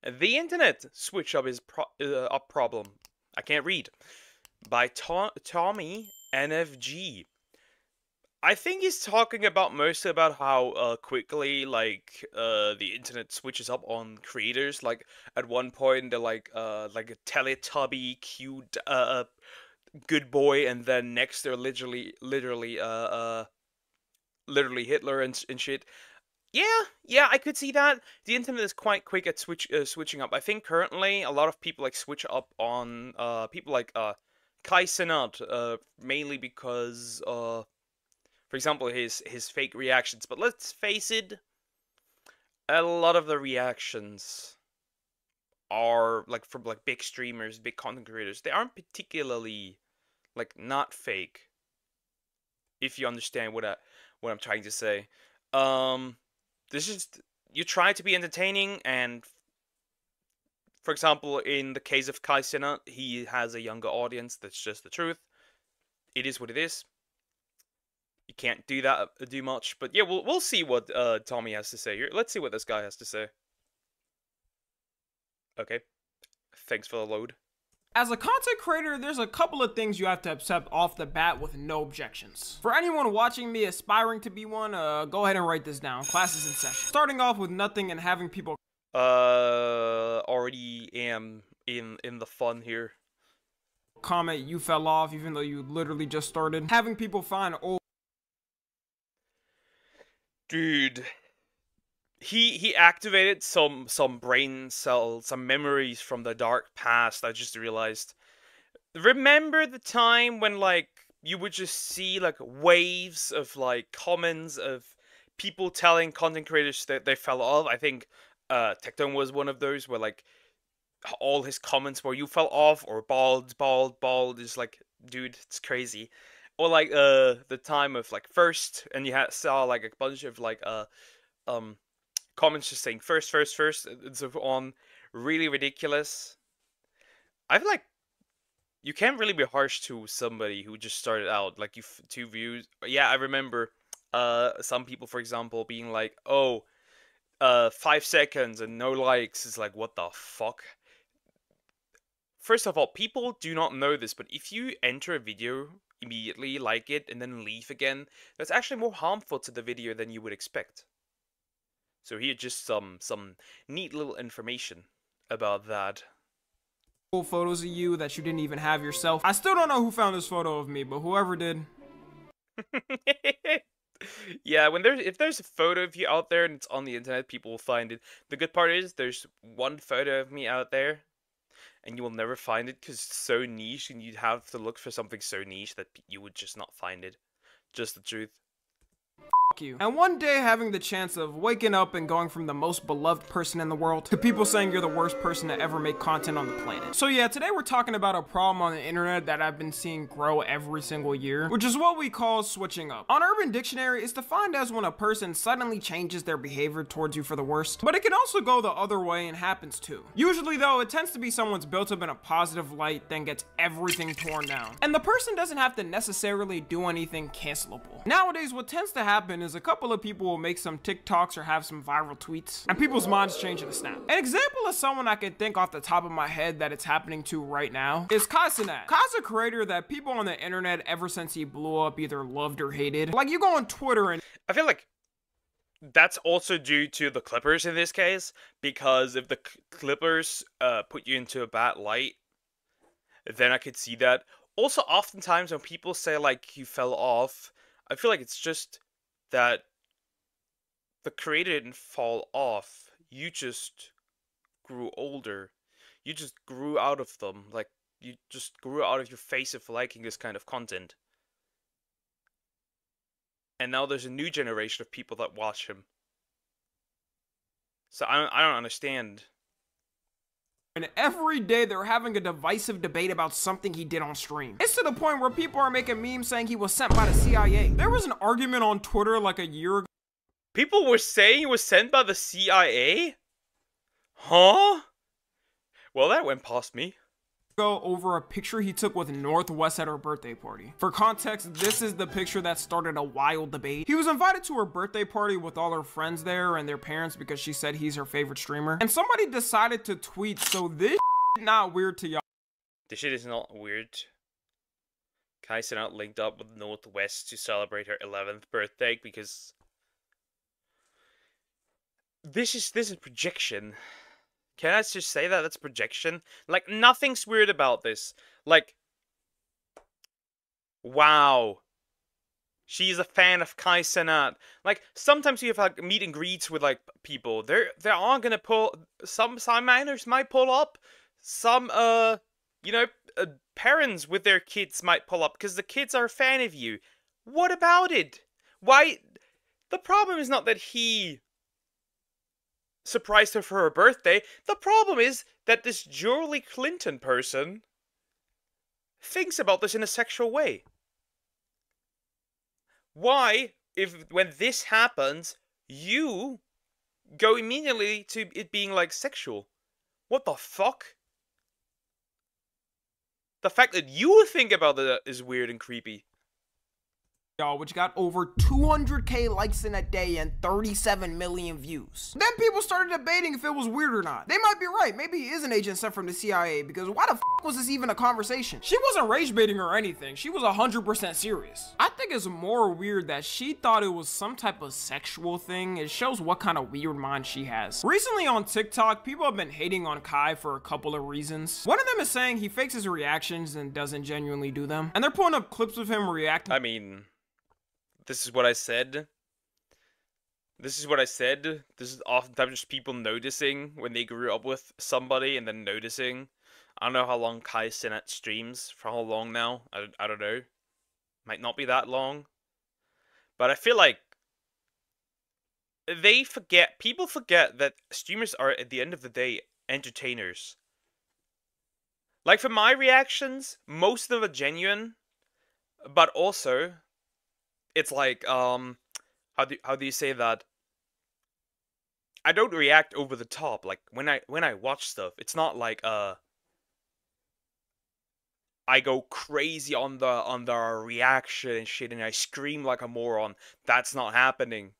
The Internet Switch Up is a problem. I can't read. By TommyNFG. I think he's talking about mostly about how quickly the internet switches up on creators. Like at one point they're like a Teletubby cute good boy, and then next they're literally Hitler and shit. Yeah, I could see that. The internet is quite quick at switching up. I think currently a lot of people like switch up on people like Kai Cenat, mainly because for example his fake reactions. But let's face it, a lot of the reactions are like from like big streamers, big content creators. They aren't particularly like not fake. If you understand what I'm trying to say. This is, you try to be entertaining, and for example, in the case of Kai Cenat, he has a younger audience. That's just the truth. It is what it is. You can't do that do much, but yeah, we'll see what Tommy has to say here. Let's see what this guy has to say. Okay, thanks for the load. As a content creator, there's a couple of things you have to accept off the bat with no objections. For anyone watching me aspiring to be one, go ahead and write this down. Class is in session. Starting off with nothing and having people already am in the fun here. Comment you fell off even though you literally just started. Having people find old. Dude, he activated some brain cells, some memories from the dark past. I just realized. Remember the time when like you would just see like waves of like comments of people telling content creators that they fell off? I think Tecton was one of those where like all his comments were "you fell off" or bald is like, dude, it's crazy. Or like the time of like first, and you saw like a bunch of like comments just saying first, and so on. Really ridiculous. I feel like you can't really be harsh to somebody who just started out. Like, you 2 views. Yeah, I remember some people, for example, being like, oh, 5 seconds and no likes. Is like, what the fuck? First of all, people do not know this, but if you enter a video, immediately like it, and then leave again, that's actually more harmful to the video than you would expect. So here, just some neat little information about that. Photos of you that you didn't even have yourself. I still don't know who found this photo of me, but whoever did. Yeah, if there's a photo of you out there and it's on the internet, people will find it. The good part is there's one photo of me out there, and you will never find it because it's so niche, and you'd have to look for something so niche that you would just not find it. Just the truth. You. And one day having the chance of waking up and going from the most beloved person in the world to people saying you're the worst person to ever make content on the planet. So yeah, today we're talking about a problem on the internet that I've been seeing grow every single year, which is what we call switching up. On Urban Dictionary, it's defined as when a person suddenly changes their behavior towards you for the worst, but it can also go the other way and happens too. Usually though, it tends to be someone's built up in a positive light, then gets everything torn down. And the person doesn't have to necessarily do anything cancelable. Nowadays, what tends to happen is a couple of people will make some TikToks or have some viral tweets, and people's minds change in a snap. An example of someone I can think off the top of my head that it's happening to right now is Kai Cenat. Kai's a creator that people on the internet ever since he blew up either loved or hated. Like, you go on Twitter and I feel like that's also due to the Clippers in this case, because if the Clippers put you into a bad light, then I could see that. Also, oftentimes when people say like you fell off, I feel like it's just that the creator didn't fall off. You just grew older. You just grew out of them. Like, you just grew out of your face of liking this kind of content. And now there's a new generation of people that watch him. So I don't understand. And every day they're having a divisive debate about something he did on stream. It's to the point where people are making memes saying he was sent by the CIA. There was an argument on Twitter like a year ago. People were saying he was sent by the CIA? Huh? Well, that went past me. over a picture he took with Northwest at her birthday party. For context, this is the picture that started a wild debate. He was invited to her birthday party with all her friends there and their parents because she said he's her favorite streamer. And somebody decided to tweet, so this not weird to y'all. This shit is not weird. Kai Cenat linked up with Northwest to celebrate her 11th birthday because this is projection. Can I just say that? That's projection. Like, nothing's weird about this. Like, wow. She's a fan of Kai Cenat. Like, sometimes you have, like, meet and greets with, like, people. They're all gonna pull... Some minors might pull up. Some, you know, parents with their kids might pull up because the kids are a fan of you. What about it? Why... The problem is not that he... surprised her for her birthday. The problem is that this Julie Clinton person thinks about this in a sexual way. Why, when this happens, you go immediately to it being like sexual? What the fuck? The fact that you think about it is weird and creepy. Y'all, which got over 200k likes in a day and 37 million views. Then people started debating if it was weird or not. They might be right. Maybe he is an agent sent from the CIA, because why the f was this even a conversation? She wasn't rage baiting or anything. She was 100% serious. I think it's more weird that she thought it was some type of sexual thing. It shows what kind of weird mind she has. Recently on TikTok, people have been hating on Kai for a couple of reasons. One of them is saying he fakes his reactions and doesn't genuinely do them. And they're pulling up clips of him reacting. I mean... This is what I said. This is what I said. This is oftentimes just people noticing when they grew up with somebody and then noticing. I don't know how long Kai Cenat streams. For how long now? I don't know. Might not be that long. But I feel like people forget that streamers are, at the end of the day, entertainers. Like, for my reactions, most of them are genuine. But also... It's like, how do you say that? I don't react over the top. Like, when I watch stuff, it's not like, I go crazy on the reaction and shit, and I scream like a moron. That's not happening.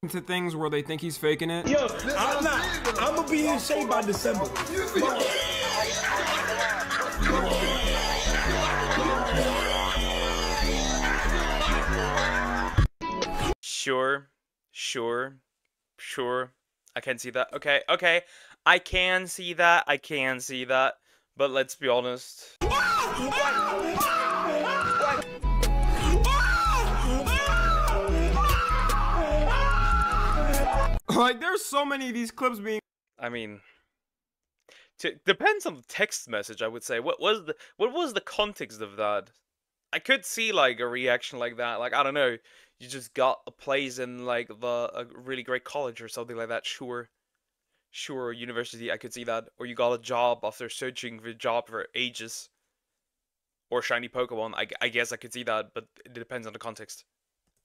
To things where they think he's faking it. Yo, I'm gonna be in shape by December. Sure. I can see that. Okay. I can see that. But let's be honest. Like, there's so many of these clips being... I mean... depends on the text message, I would say. What was the context of that? I could see, like, a reaction like that. Like, I don't know. You just got a place in, like, a really great college or something like that. Sure, university, I could see that. Or you got a job after searching for a job for ages. Or shiny Pokemon. I guess I could see that, but it depends on the context.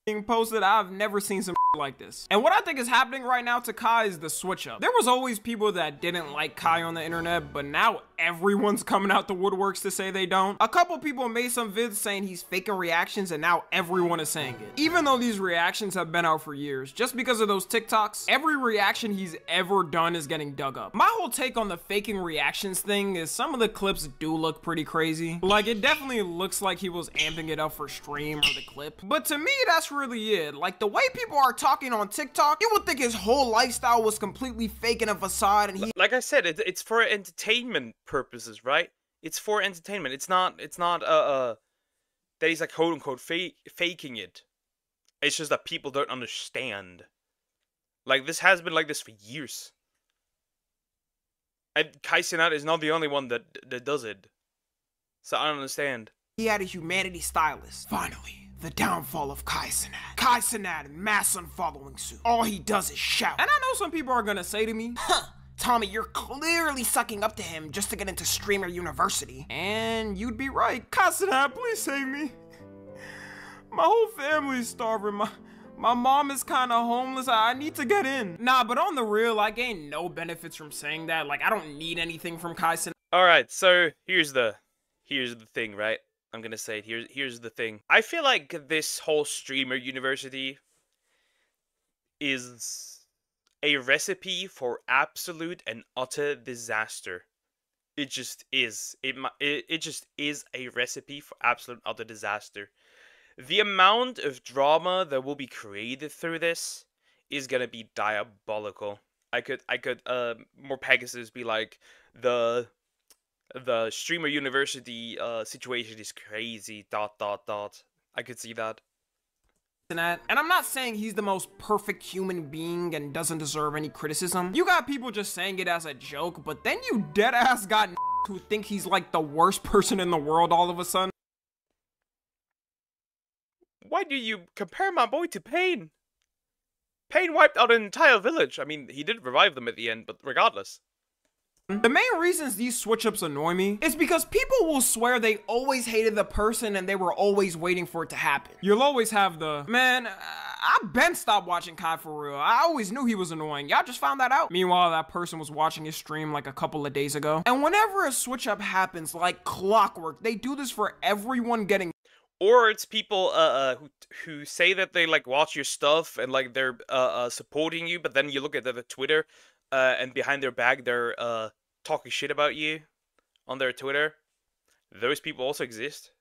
Being posted, I've never seen some like this. And what I think is happening right now to Kai is the switch up. There was always people that didn't like Kai on the internet, but now everyone's coming out the woodworks to say they don't. A couple people made some vids saying he's faking reactions, and now everyone is saying it. Even though these reactions have been out for years, just because of those TikToks, every reaction he's ever done is getting dug up. My whole take on the faking reactions thing is some of the clips do look pretty crazy. Like, it definitely looks like he was amping it up for stream or the clip. But to me, that's really it. Like, the way people are talking on TikTok, you would think his whole lifestyle was completely fake and a facade, and he... Like I said, it's for entertainment purposes, right? It's for entertainment. It's not that he's like quote unquote faking it. It's just that people don't understand. Like, this has been like this for years. And Kai Cenat is not the only one that does it. So I don't understand. He had a humanity stylist. Finally. The downfall of Kai Cenat. Kai Cenat mass unfollowing suit. All he does is shout. And I know some people are gonna say to me, huh, Tommy, you're clearly sucking up to him just to get into Streamer University. And you'd be right. Kai Cenat, please save me. My whole family's starving. My mom is kinda homeless. I need to get in. Nah, but on the real, I gain no benefits from saying that. Like, I don't need anything from Kai Cenat. All right, so here's the thing, right? I'm gonna say it. Here's the thing. I feel like this whole streamer university is a recipe for absolute and utter disaster. It just is. It just is a recipe for absolute and utter disaster. The amount of drama that will be created through this is gonna be diabolical. More Pegasus be like the streamer university situation is crazy. ... I could see that. And I'm not saying he's the most perfect human being and doesn't deserve any criticism. You got people just saying it as a joke, but then you deadass got who think he's like the worst person in the world all of a sudden. Why do you compare my boy to Pain? Pain wiped out an entire village. I mean, he did revive them at the end, but regardless. The main reasons these switch-ups annoy me is because people will swear they always hated the person and they were always waiting for it to happen. You'll always have the, man, I've been stopped watching Kai for real. I always knew he was annoying. Y'all just found that out. Meanwhile, that person was watching his stream like a couple of days ago. And whenever a switch-up happens, like clockwork, they do this for everyone getting. Or it's people who say that they like watch your stuff and like they're supporting you, but then you look at their Twitter and behind their back they're talking shit about you on their Twitter. Those people also exist.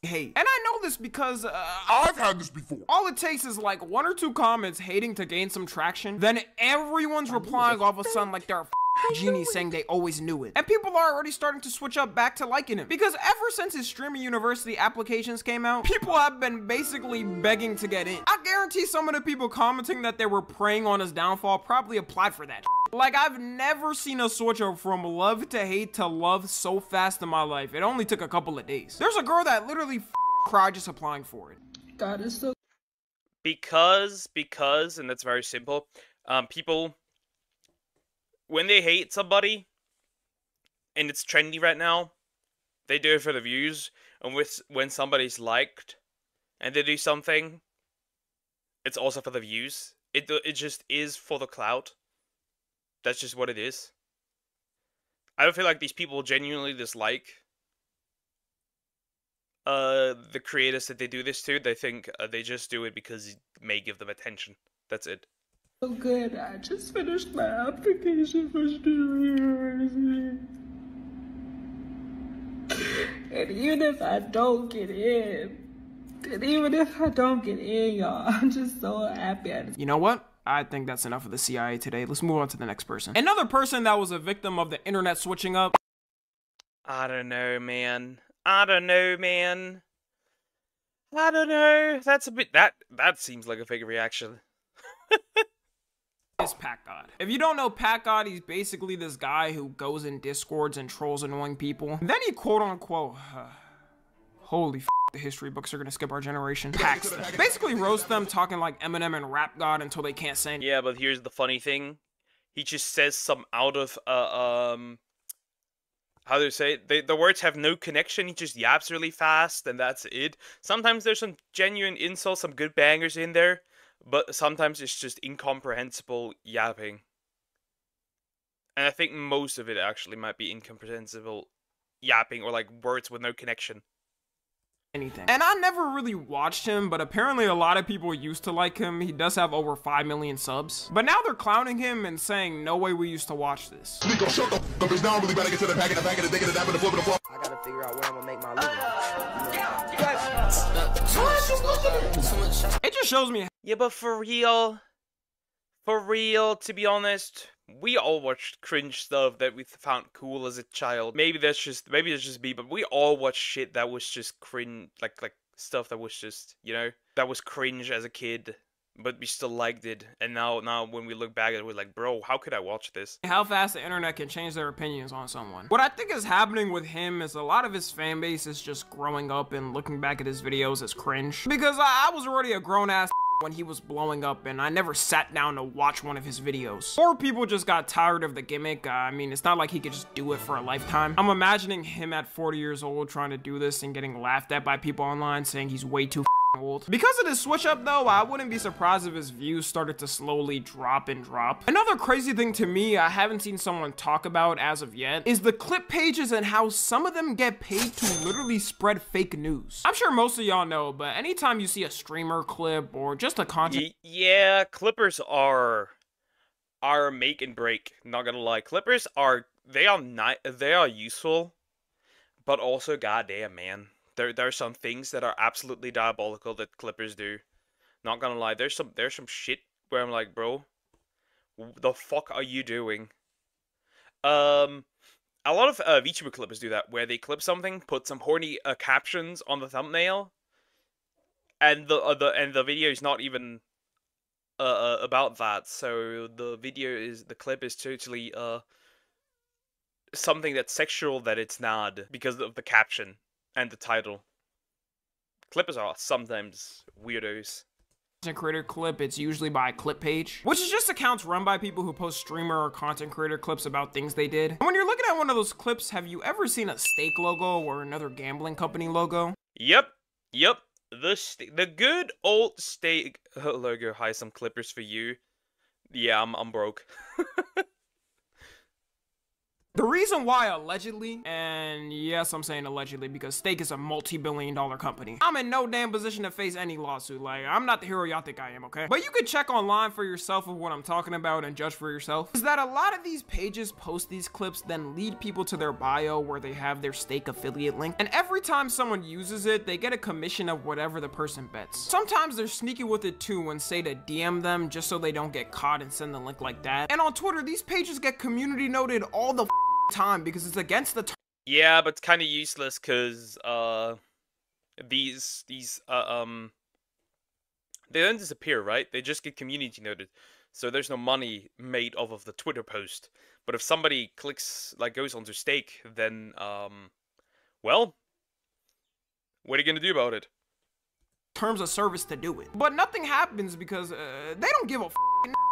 Hey, and I know this because I've had this before. All it takes is like 1 or 2 comments hating to gain some traction, then everyone's replying all of a sudden like they're a genie saying they always knew it. And people are already starting to switch up back to liking him. Because ever since his streamer university applications came out, people have been basically begging to get in. I guarantee some of the people commenting that they were preying on his downfall probably applied for that. Like, I've never seen a switch up from love to hate to love so fast in my life. It only took a couple of days. There's a girl that literally cried just applying for it. God is so... Because, and that's very simple, people, when they hate somebody, and it's trendy right now, they do it for the views, and when somebody's liked, and they do something, it's also for the views. It just is for the clout. That's just what it is. I don't feel like these people genuinely dislike the creators that they do this to. They think they just do it because it may give them attention. That's it. So good. I just finished my application for streaming. And even if I don't get in, y'all, I'm just so happy. You know what? I think that's enough of the CIA today. Let's move on to the next person. Another person that was a victim of the internet switching up. I don't know, man. I don't know. That's a bit... That seems like a fake reaction. Is Pat God. If you don't know Pat God, he's basically this guy who goes in Discords and trolls annoying people. Then he quote unquote, holy f***, the history books are gonna skip our generation. Packs them. Basically roast them, talking like Eminem and Rap God until they can't say anything. Yeah, but here's the funny thing. He just says some out of, how do you say it? The words have no connection. He just yaps really fast, and that's it. Sometimes there's some genuine insults, some good bangers in there, but sometimes it's just incomprehensible yapping. And I think most of it actually might be incomprehensible yapping or like words with no connection. Anything. And I never really watched him, but apparently a lot of people used to like him. He does have over 5 million subs. But now they're clowning him and saying, no way we used to watch this. I gotta figure out where I'm gonna make my living. It just shows me. Yeah, but for real, to be honest, we all watched cringe stuff that we found cool as a child. Maybe that's just me, but we all watched shit that was just cringe, like stuff that was just, you know, that was cringe as a kid, but we still liked it. And now when we look back at it, we're like, bro, how could I watch this? How fast the internet can change their opinions on someone. What I think is happening with him is a lot of his fan base is just growing up and looking back at his videos as cringe. Because I was already a grown-ass when he was blowing up, and I never sat down to watch one of his videos. Or people just got tired of the gimmick. I mean, it's not like he could just do it for a lifetime. I'm imagining him at 40 years old trying to do this and getting laughed at by people online saying he's way too old. Because of this switch up though, I wouldn't be surprised if his views started to slowly drop. Another crazy thing to me I haven't seen someone talk about as of yet is the clip pages and how some of them get paid to literally spread fake news. I'm sure most of y'all know, but anytime you see a streamer clip or just a content— Yeah, clippers are make and break, not gonna lie. Clippers are useful, but also goddamn man. There are some things that are absolutely diabolical that clippers do. Not gonna lie, there's some shit where I'm like, bro, the fuck are you doing? A lot of VTuber clippers do that, where they clip something, put some horny captions on the thumbnail, and the video is not even about that. So the clip is totally something that's sexual that it's not because of the caption and the title. Clippers are sometimes weirdos. Content creator clip, it's usually by clip page, which is just accounts run by people who post streamer or content creator clips about things they did. And when you're looking at one of those clips, have you ever seen a steak logo or another gambling company logo? Yep. The good old steak logo. Hi, some clippers for you. Yeah, I'm broke. The reason why allegedly, and yes, I'm saying allegedly because steak is a multi-billion-dollar company. I'm in no damn position to face any lawsuit. Like, I'm not the hero y'all think I am, okay? But you could check online for yourself of what I'm talking about and judge for yourself. Is that a lot of these pages post these clips, then lead people to their bio where they have their steak affiliate link. And every time someone uses it, they get a commission of whatever the person bets. Sometimes they're sneaky with it too and say to DM them just so they don't get caught and send the link like that. And on Twitter, these pages get community noted all the time because it's against the yeah, but it's kind of useless because these they don't disappear, right? They just get community noted, so there's no money made off of the Twitter post. But if somebody clicks, like, goes onto stake, then well, what are you gonna do about it? Terms of service to do it. But nothing happens because they don't give a f.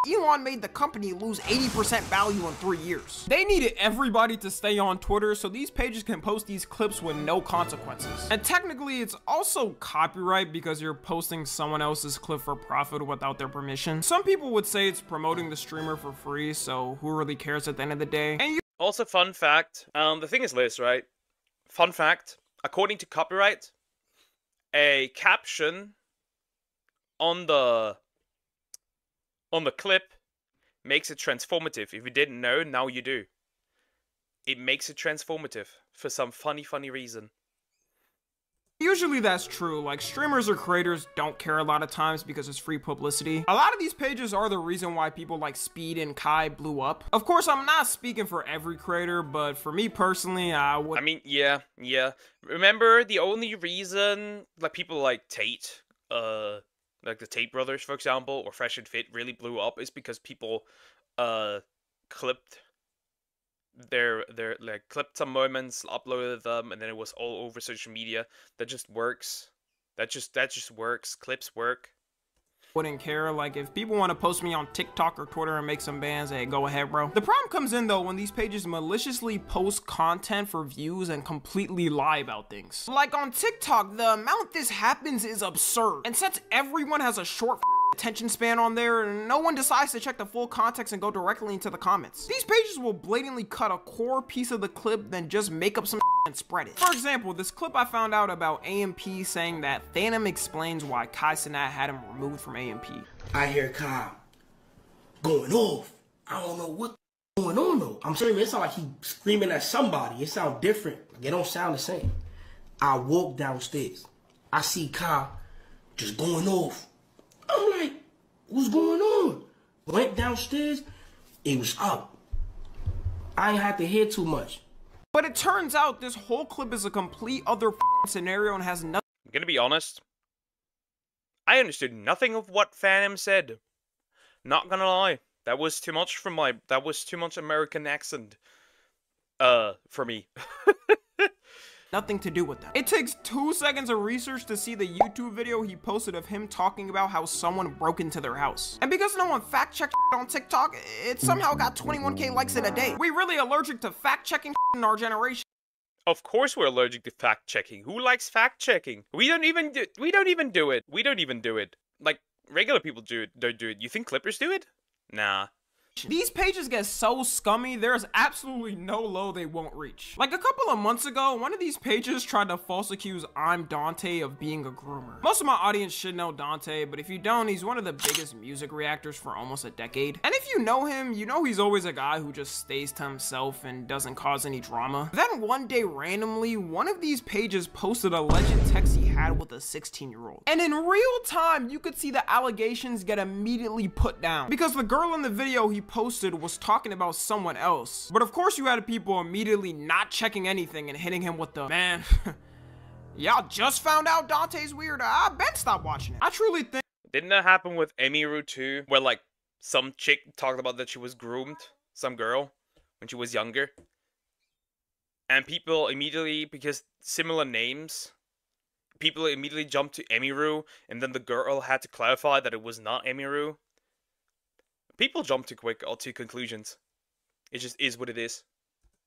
Elon made the company lose 80% value in 3 years. They needed everybody to stay on Twitter so these pages can post these clips with no consequences. And technically it's also copyright because you're posting someone else's clip for profit without their permission. Some people would say it's promoting the streamer for free, so who really cares at the end of the day? And also, fun fact, the thing is this, right? Fun fact, according to copyright, a caption on the clip makes it transformative. If you didn't know, now you do. It makes it transformative for some funny reason. usually that's true. Like, streamers or creators don't care a lot of times because it's free publicity. A lot of these pages are the reason why people like Speed and Kai blew up. Of course, I'm not speaking for every creator, but for me personally, I mean, yeah. Remember, the only reason like people like Tate, like the Tate brothers, for example, or Fresh and Fit really blew up is because people clipped clipped some moments, uploaded them, and then it was all over social media. That just works. That just works. Clips work. Wouldn't care. Like, if people want to post me on TikTok or Twitter and make some bans, hey, go ahead, bro. The problem comes in though when these pages maliciously post content for views and completely lie about things. Like on TikTok, the amount this happens is absurd. And since everyone has a short attention span on there, no one decides to check the full context and go directly into the comments. These pages will blatantly cut a core piece of the clip, then just make up some and spread it. For example, this clip I found out about AMP saying that Phantom explains why Kai Cenat had him removed from AMP. I hear Kai going off. I don't know what's going on though. I'm saying it sounds like he screaming at somebody. It sounds different. Like, it don't sound the same. I walk downstairs. I see Kai just going off. I'm like, what's going on? Went downstairs, it was up. I ain't had to hear too much. But it turns out this whole clip is a complete other scenario and has nothing. I'm gonna be honest. I understood nothing of what Phantom said. Not gonna lie. That was too much American accent. For me. Nothing to do with that. It takes 2 seconds of research to see the YouTube video he posted of him talking about how someone broke into their house. And because no one fact-checked on TikTok, it somehow got 21K likes in a day. We really allergic to fact-checking in our generation. Of course we're allergic to fact checking. Who likes fact checking? We don't even do it. We don't even do it. Like regular people don't do it. You think Clippers do it? Nah. These pages get so scummy, there's absolutely no low they won't reach. Like a couple of months ago, one of these pages tried to false accuse I'm Dante of being a groomer. Most of my audience should know Dante, but if you don't, he's one of the biggest music reactors for almost a decade. And if you know him, you know he's always a guy who just stays to himself and doesn't cause any drama. Then one day randomly, one of these pages posted a alleged text he had with a 16-year-old. And in real time, you could see the allegations get immediately put down. Because the girl in the video he posted was talking about someone else. But of course you had people immediately not checking anything and hitting him with the, man, y'all just found out Dante's weird. I bet stop watching it. I truly think. Didn't that happen with Emiru too? Where like some chick talked about that she was groomed, some girl, when she was younger. And people immediately, because similar names, people immediately jumped to Emiru, and then the girl had to clarify that it was not Emiru. People jump too quick to conclusions. It just is what it is.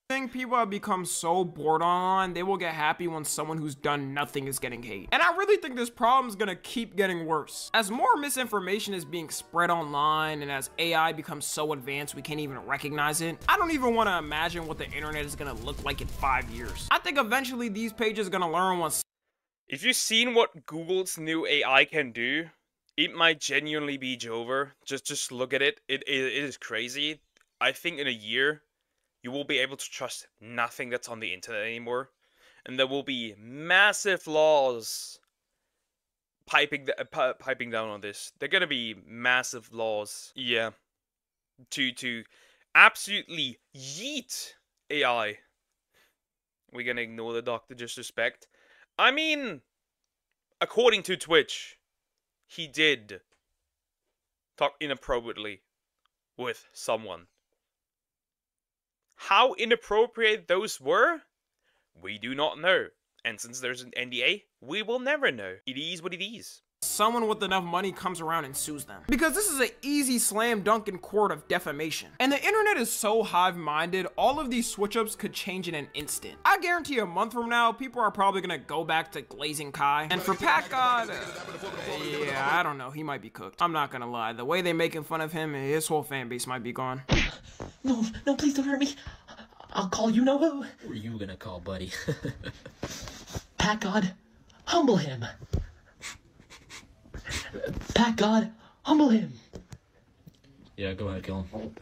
I think people have become so bored online, they will get happy when someone who's done nothing is getting hate. And I really think this problem is gonna keep getting worse. As more misinformation is being spread online, and as AI becomes so advanced we can't even recognize it, I don't even want to imagine what the internet is gonna look like in 5 years. I think eventually these pages are gonna learn once. If you've seen what Google's new AI can do, it might genuinely be Jover. Just look at it. It is crazy. I think in a year, you will be able to trust nothing that's on the internet anymore. And there will be massive laws piping down on this. There are going to be massive laws. Yeah. To absolutely yeet AI. We're going to ignore the Dr. Disrespect. I mean, according to Twitch, he did talk inappropriately with someone. How inappropriate those were, we do not know. And since there's an NDA, we will never know. It is what it is. Someone with enough money comes around and sues them. Because this is an easy slam dunk in court of defamation. And the internet is so hive-minded, all of these switch-ups could change in an instant. I guarantee a month from now, people are probably gonna go back to Glazing Kai. And for Pat God, yeah, I don't know, he might be cooked. I'm not gonna lie, the way they making fun of him, his whole fan base might be gone. No, no, please don't hurt me. I'll call you know who. Who are you gonna call, buddy? Pat God, humble him. Pat God, humble him. Yeah, go ahead, kill him.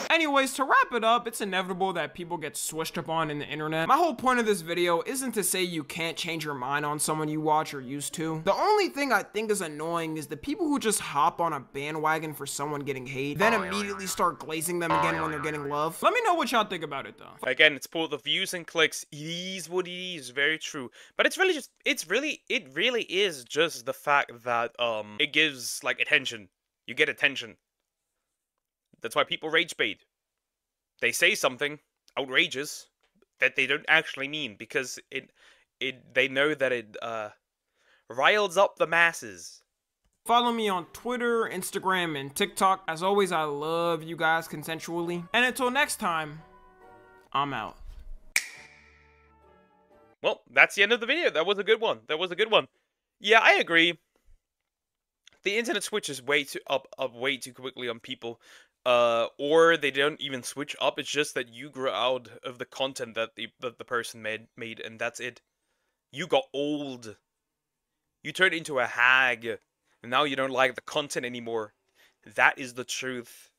Anyways, to wrap it up, it's inevitable that people get switched up on in the internet. My whole point of this video isn't to say you can't change your mind on someone you watch or used to. The only thing I think is annoying is the people who just hop on a bandwagon for someone getting hate, then immediately start glazing them again when they're getting love. Let me know what y'all think about it though. Again, it's for the views and clicks. It is what it is, very true. But it's really just, it really is just the fact that, it gives, like, attention. You get attention. That's why people rage bait. They say something outrageous that they don't actually mean because they know that it riles up the masses. Follow me on Twitter, Instagram, and TikTok. As always, I love you guys consensually. And until next time, I'm out. Well, that's the end of the video. That was a good one. That was a good one. Yeah, I agree. The internet switches way too up way too quickly on people. Or they don't even switch up. It's just that you grew out of the content that the person made, and that's it. You got old. You turned into a hag, and now you don't like the content anymore. That is the truth.